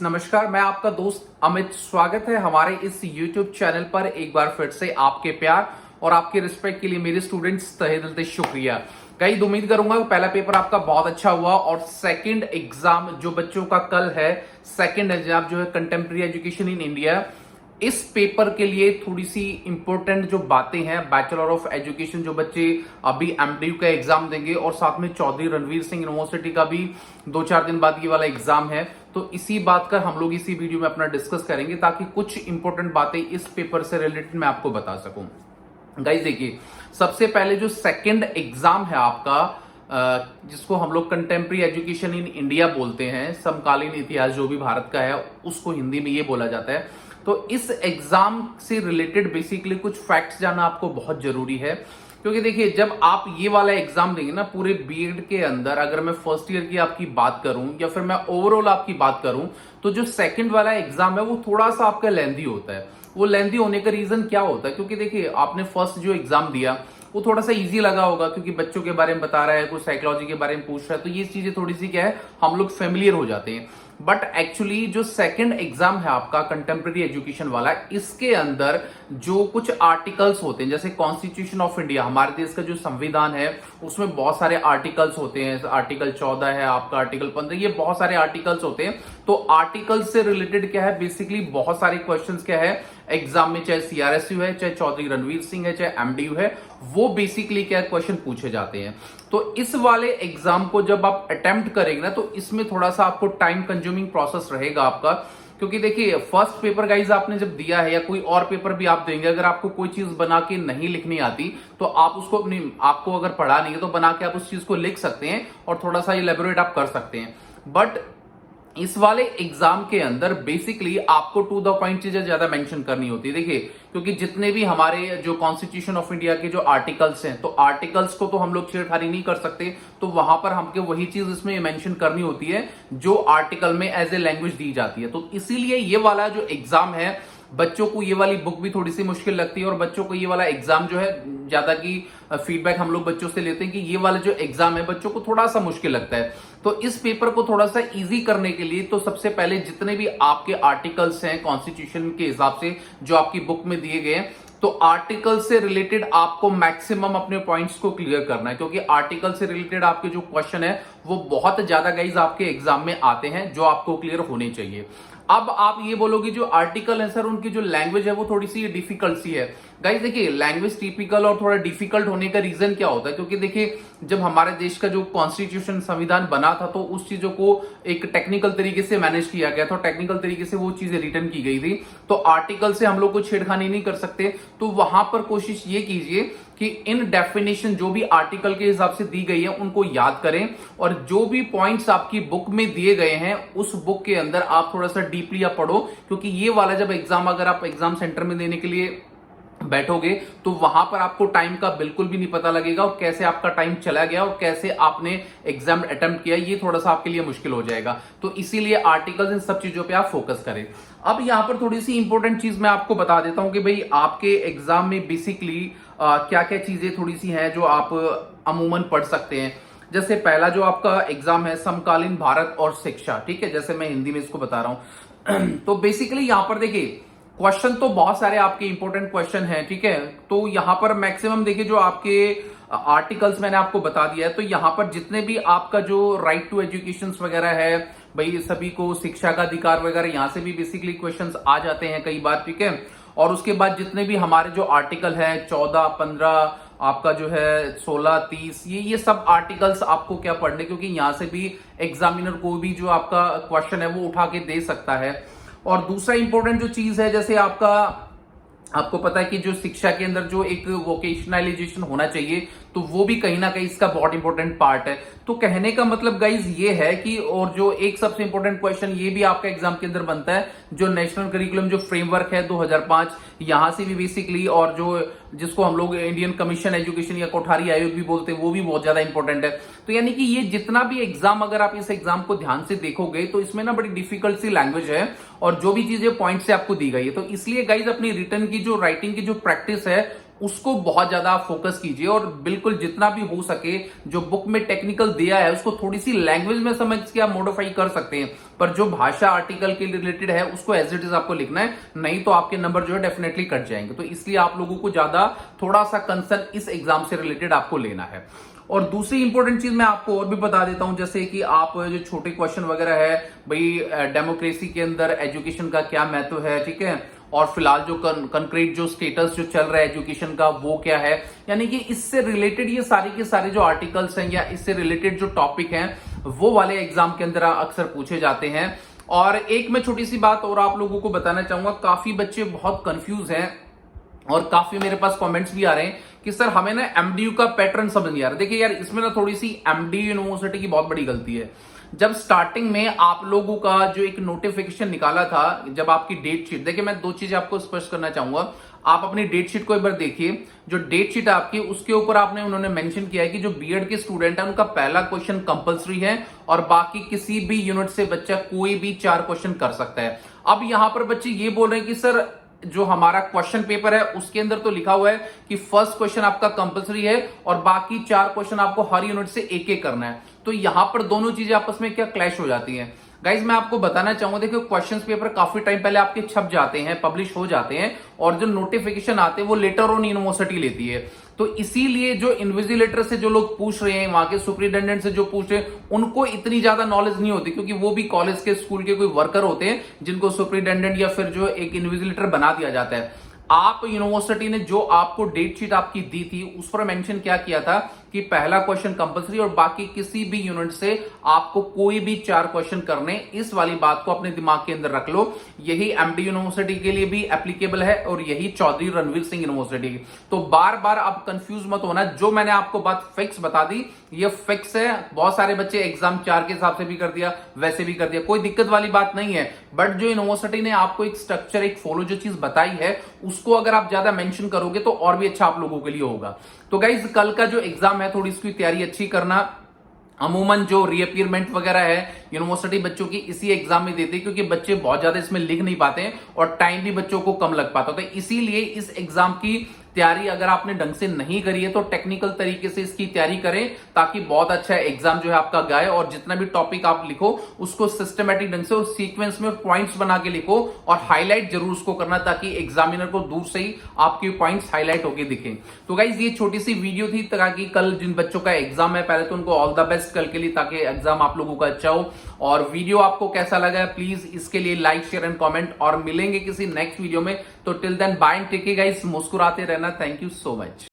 नमस्कार, मैं आपका दोस्त अमित। स्वागत है हमारे इस YouTube चैनल पर। एक बार फिर से आपके प्यार और आपके रिस्पेक्ट के लिए मेरे स्टूडेंट्स तहे दिल से शुक्रिया। गाइस, उम्मीद करूंगा पहला पेपर आपका बहुत अच्छा हुआ और सेकंड एग्जाम जो बच्चों का कल है, सेकंड एग्जाम जो है कंटेम्प्रेरी एजुकेशन इन इंडिया, इस पेपर के लिए थोड़ी सी इंपॉर्टेंट जो बातें हैं, बैचलर ऑफ एजुकेशन जो बच्चे अभी एमडीयू का एग्जाम देंगे और साथ में चौधरी रणवीर सिंह यूनिवर्सिटी का भी 2-4 दिन बाद ये वाला एग्जाम है, तो इसी बात का हम लोग इसी वीडियो में अपना डिस्कस करेंगे ताकि कुछ इंपॉर्टेंट बातें इस पेपर से रिलेटेड मैं आपको बता सकूं। गाइस देखिए, सबसे पहले जो सेकंड एग्जाम है आपका, जिसको हम लोग कंटेम्प्रेरी एजुकेशन इन इंडिया बोलते हैं, समकालीन इतिहास जो भी भारत का है उसको हिंदी में ये बोला जाता है। तो इस एग्जाम से रिलेटेड बेसिकली कुछ फैक्ट्स जानना आपको बहुत जरूरी है, क्योंकि देखिए जब आप ये वाला एग्जाम देंगे ना, पूरे बीएड के अंदर अगर मैं फर्स्ट ईयर की आपकी बात करूं या फिर मैं ओवरऑल आपकी बात करूं, तो जो सेकंड वाला एग्जाम है वो थोड़ा सा आपका लेंथी होता है। वो लेंथी होने का रीजन क्या होता है, क्योंकि देखिए आपने फर्स्ट जो एग्जाम दिया वो थोड़ा सा इजी लगा होगा, क्योंकि बच्चों के बारे में बता रहा है, कुछ साइकोलॉजी के बारे में पूछ रहा है, तो ये चीजें थोड़ी सी क्या है, हम लोग फेमिलियर हो जाते हैं। बट एक्चुअली जो सेकंड एग्जाम है आपका कंटेम्प्रेरी एजुकेशन वाला, इसके अंदर जो कुछ आर्टिकल्स होते हैं, जैसे कॉन्स्टिट्यूशन ऑफ इंडिया, हमारे देश का जो संविधान है, उसमें बहुत सारे आर्टिकल्स होते हैं। आर्टिकल 14 है आपका, आर्टिकल 15, ये बहुत सारे आर्टिकल्स होते हैं। तो आर्टिकल्स से रिलेटेड क्या है, बेसिकली बहुत सारे क्वेश्चंस क्या है एग्जाम में, चाहे सीआरएसयू है, चाहे चौधरी रणवीर सिंह है, चाहे एमडीयू है, वो बेसिकली क्या क्वेश्चन पूछे जाते हैं। तो इस वाले एग्जाम को जब आप अटेम्प्ट करेंगे ना, तो इसमें थोड़ा सा आपको टाइम कंज्यूमिंग प्रोसेस रहेगा आपका, क्योंकि देखिए फर्स्ट पेपर गाइज आपने जब दिया है या कोई और पेपर भी आप देंगे, अगर आपको कोई चीज बना के नहीं लिखनी आती तो आप उसको अपनी, आपको अगर पढ़ा नहीं है तो बना के आप उस चीज को लिख सकते हैं और थोड़ा सा इलेबोरेट आप कर सकते हैं। बट इस वाले एग्जाम के अंदर बेसिकली आपको टू द पॉइंट चीजें ज्यादा मेंशन करनी होती है। देखिए, क्योंकि जितने भी हमारे जो कॉन्स्टिट्यूशन ऑफ इंडिया के जो आर्टिकल्स हैं, तो आर्टिकल्स को तो हम लोग छेड़खानी नहीं कर सकते, तो वहां पर हमको वही चीज इसमें मेंशन करनी होती है जो आर्टिकल में एज ए लैंग्वेज दी जाती है। तो इसीलिए ये वाला जो एग्जाम है, बच्चों को ये वाली बुक भी थोड़ी सी मुश्किल लगती है और बच्चों को ये वाला एग्जाम जो है, ज्यादा की फीडबैक हम लोग बच्चों से लेते हैं कि ये वाला जो एग्जाम है बच्चों को थोड़ा सा मुश्किल लगता है। तो इस पेपर को थोड़ा सा इजी करने के लिए तो सबसे पहले जितने भी आपके आर्टिकल्स हैं कॉन्स्टिट्यूशन के हिसाब से जो आपकी बुक में दिए गए हैं, तो आर्टिकल से रिलेटेड आपको मैक्सिमम अपने पॉइंट्स को क्लियर करना है, क्योंकि आर्टिकल से रिलेटेड आपके जो क्वेश्चन है वो बहुत ज्यादा गाइज आपके एग्जाम में आते हैं, जो आपको क्लियर होने चाहिए। अब आप ये बोलोगे जो आर्टिकल है सर, उनकी जो लैंग्वेज है वो थोड़ी सी डिफिकल्ट सी है। गाइस देखिए, लैंग्वेज टिपिकल और थोड़ा डिफिकल्ट होने का रीजन क्या होता है, क्योंकि देखिए जब हमारे देश का जो कॉन्स्टिट्यूशन संविधान बना था तो उस चीजों को एक टेक्निकल तरीके से मैनेज किया गया था, टेक्निकल तरीके से वो चीजें रिटर्न की गई थी। तो आर्टिकल से हम लोग को छेड़खानी नहीं कर सकते, तो वहां पर कोशिश ये कीजिए कि इन डेफिनेशन जो भी आर्टिकल के हिसाब से दी गई है उनको याद करें, और जो भी पॉइंट्स आपकी बुक में दिए गए हैं उस बुक के अंदर आप थोड़ा सा डीपली आप पढ़ो, क्योंकि ये वाला जब एग्जाम अगर आप एग्जाम सेंटर में देने के लिए बैठोगे तो वहां पर आपको टाइम का बिल्कुल भी नहीं पता लगेगा, और कैसे आपका टाइम चला गया और कैसे आपने एग्जाम अटेम्प्ट किया, ये थोड़ा सा आपके लिए मुश्किल हो जाएगा। तो इसीलिए आर्टिकल्स, इन सब चीजों पे आप फोकस करें। अब यहां पर थोड़ी सी इंपॉर्टेंट चीज मैं आपको बता देता हूं कि भाई आपके एग्जाम में बेसिकली क्या क्या चीजें थोड़ी सी हैं जो आप अमूमन पढ़ सकते हैं। जैसे पहला जो आपका एग्जाम है समकालीन भारत और शिक्षा, ठीक है, जैसे मैं हिंदी में इसको बता रहा हूं तो बेसिकली यहां पर देखिए क्वेश्चन तो बहुत सारे आपके इंपॉर्टेंट क्वेश्चन हैं, ठीक है। तो यहां पर मैक्सिमम देखिए जो आपके आर्टिकल्स मैंने आपको बता दिया है, तो यहां पर जितने भी आपका जो राइट टू एजुकेशन वगैरह है, भाई सभी को शिक्षा का अधिकार वगैरह, यहां से भी बेसिकली क्वेश्चंस आ जाते हैं कई बार, ठीक है। और उसके बाद जितने भी हमारे जो आर्टिकल है 14, 15, आपका जो है 16, 30, ये सब आर्टिकल्स आपको क्या पढ़ने, क्योंकि यहां से भी एग्जामिनर को भी जो आपका क्वेश्चन है वो उठा के दे सकता है। और दूसरा इंपॉर्टेंट जो चीज है, जैसे आपको पता है कि जो शिक्षा के अंदर जो एक वोकेशनलाइजेशन होना चाहिए, तो वो भी कहीं ना कहीं इसका बहुत इंपॉर्टेंट पार्ट है। तो कहने का मतलब गाइज ये है कि, और जो एक सबसे इंपॉर्टेंट क्वेश्चन ये भी आपका एग्जाम के अंदर बनता है, जो नेशनल करिकुलम जो फ्रेमवर्क है 2005, यहां से भी बेसिकली, और जो जिसको हम लोग इंडियन कमीशन एजुकेशन या कोठारी आयोग भी बोलते हैं, वो भी बहुत ज्यादा इंपॉर्टेंट है। तो यानी कि ये जितना भी एग्जाम, अगर आप इस एग्जाम को ध्यान से देखोगे तो इसमें ना बड़ी डिफिकल्ट सी लैंग्वेज है, और जो भी चीजें पॉइंट से आपको दी गई है, तो इसलिए गाइज अपनी रिटर्न की जो राइटिंग की जो प्रैक्टिस है उसको बहुत ज्यादा फोकस कीजिए और बिल्कुल जितना भी हो सके जो बुक में टेक्निकल दिया है उसको थोड़ी सी लैंग्वेज में समझ के आप मॉडिफाई कर सकते हैं, पर जो भाषा आर्टिकल के रिलेटेड है उसको एज इट इज आपको लिखना है, नहीं तो आपके नंबर जो है डेफिनेटली कट जाएंगे। तो इसलिए आप लोगों को ज्यादा थोड़ा सा कंसर्न इस एग्जाम से रिलेटेड आपको लेना है। और दूसरी इंपॉर्टेंट चीज मैं आपको और भी बता देता हूं, जैसे कि आप जो छोटे क्वेश्चन वगैरह है भाई, डेमोक्रेसी के अंदर एजुकेशन का क्या महत्व है, ठीक है, और फिलहाल जो कंक्रीट जो स्टेटस जो चल रहा है एजुकेशन का वो क्या है, यानी कि इससे रिलेटेड ये सारे के सारे जो आर्टिकल्स हैं या इससे रिलेटेड जो टॉपिक हैं वो वाले एग्जाम के अंदर अक्सर पूछे जाते हैं। और एक मैं छोटी सी बात और आप लोगों को बताना चाहूंगा, काफी बच्चे बहुत कंफ्यूज हैं और काफी मेरे पास कमेंट्स भी आ रहे हैं कि सर हमें ना एमडीयू का पैटर्न समझ नहीं आ रहा। देखिए यार, इसमें ना थोड़ी सी एमडीयू यूनिवर्सिटी की बहुत बड़ी गलती है। जब स्टार्टिंग में आप लोगों का जो एक नोटिफिकेशन निकाला था, जब आपकी डेट शीट, देखिए मैं दो चीजें आपको स्पष्ट करना चाहूंगा। आप अपनी डेट शीट को एक बार देखिए, जो डेट शीट आपकी उसके ऊपर आपने उन्होंने मेंशन किया है कि जो बीएड के स्टूडेंट है उनका पहला क्वेश्चन कंपलसरी है और बाकी किसी भी यूनिट से बच्चा कोई भी 4 क्वेश्चन कर सकता है। अब यहां पर बच्चे ये बोल रहे हैं कि सर जो हमारा क्वेश्चन पेपर है उसके अंदर तो लिखा हुआ है कि फर्स्ट क्वेश्चन आपका कंपलसरी है और बाकी 4 क्वेश्चन आपको हर यूनिट से एक एक करना है। तो यहां पर दोनों चीजें आपस में क्या क्लैश हो जाती हैं। गाइज मैं आपको बताना चाहूंगा, देखिए क्वेश्चंस पेपर काफी टाइम पहले आपके छप जाते हैं, पब्लिश हो जाते हैं, और जो नोटिफिकेशन आते हैं वो लेटर ऑन यूनिवर्सिटी लेती है। तो इसीलिए जो इन्विजिलेटर से जो लोग पूछ रहे हैं, वहां के सुपरिटेंडेंट से जो पूछ रहे हैं, उनको इतनी ज्यादा नॉलेज नहीं होती, क्योंकि वो भी कॉलेज के स्कूल के कोई वर्कर होते हैं जिनको सुपरिटेंडेंट या फिर जो एक इन्विजिलेटर बना दिया जाता है। आप यूनिवर्सिटी ने जो आपको डेट शीट आपकी दी थी उस पर मेंशन क्या किया था कि पहला क्वेश्चन कंपलसरी और बाकी किसी भी यूनिट से आपको कोई भी 4 क्वेश्चन करने। इस वाली बात को अपने दिमाग के अंदर रख लो। यही एमडी यूनिवर्सिटी के लिए भी एप्लीकेबल है और यही चौधरी रणवीर सिंह यूनिवर्सिटी। तो बार बार आप कंफ्यूज मत होना, जो मैंने आपको बात फिक्स बता दी ये फिक्स है। बहुत सारे बच्चे एग्जाम 4 के हिसाब से भी कर दिया, वैसे भी कर दिया, कोई दिक्कत वाली बात नहीं है। बट जो यूनिवर्सिटी ने आपको एक स्ट्रक्चर, एक फॉलो जो चीज बताई है उसको अगर आप ज्यादा मेंशन करोगे तो और भी अच्छा आप लोगों के लिए होगा। तो गाइज कल का जो एग्जाम है थोड़ी इसकी तैयारी अच्छी करना। अमूमन जो रीअपीयरमेंट वगैरह है यूनिवर्सिटी बच्चों की इसी एग्जाम में देते हैं, क्योंकि बच्चे बहुत ज्यादा इसमें लिख नहीं पाते हैं और टाइम भी बच्चों को कम लग पाता है। तो इसीलिए इस एग्जाम की तैयारी अगर आपने ढंग से नहीं करी है तो टेक्निकल तरीके से इसकी तैयारी करें, ताकि बहुत अच्छा एग्जाम जो है आपका गए। और जितना भी टॉपिक आप लिखो उसको सिस्टमेटिक ढंग से और सीक्वेंस में पॉइंट्स बना के लिखो और हाईलाइट जरूर उसको करना, ताकि एग्जामिनर को दूर से ही आपके पॉइंट्स हाईलाइट होके दिखें। तो गाइज ये छोटी सी वीडियो थी ताकि कल जिन बच्चों का एग्जाम है पहले तो उनको ऑल द बेस्ट कल के लिए, ताकि एग्जाम आप लोगों का अच्छा हो। और वीडियो आपको कैसा लगा प्लीज इसके लिए लाइक शेयर एंड कमेंट, और मिलेंगे किसी नेक्स्ट वीडियो में। तो till then bye and take care guys, मुस्कुराते रहना। Thank you so much.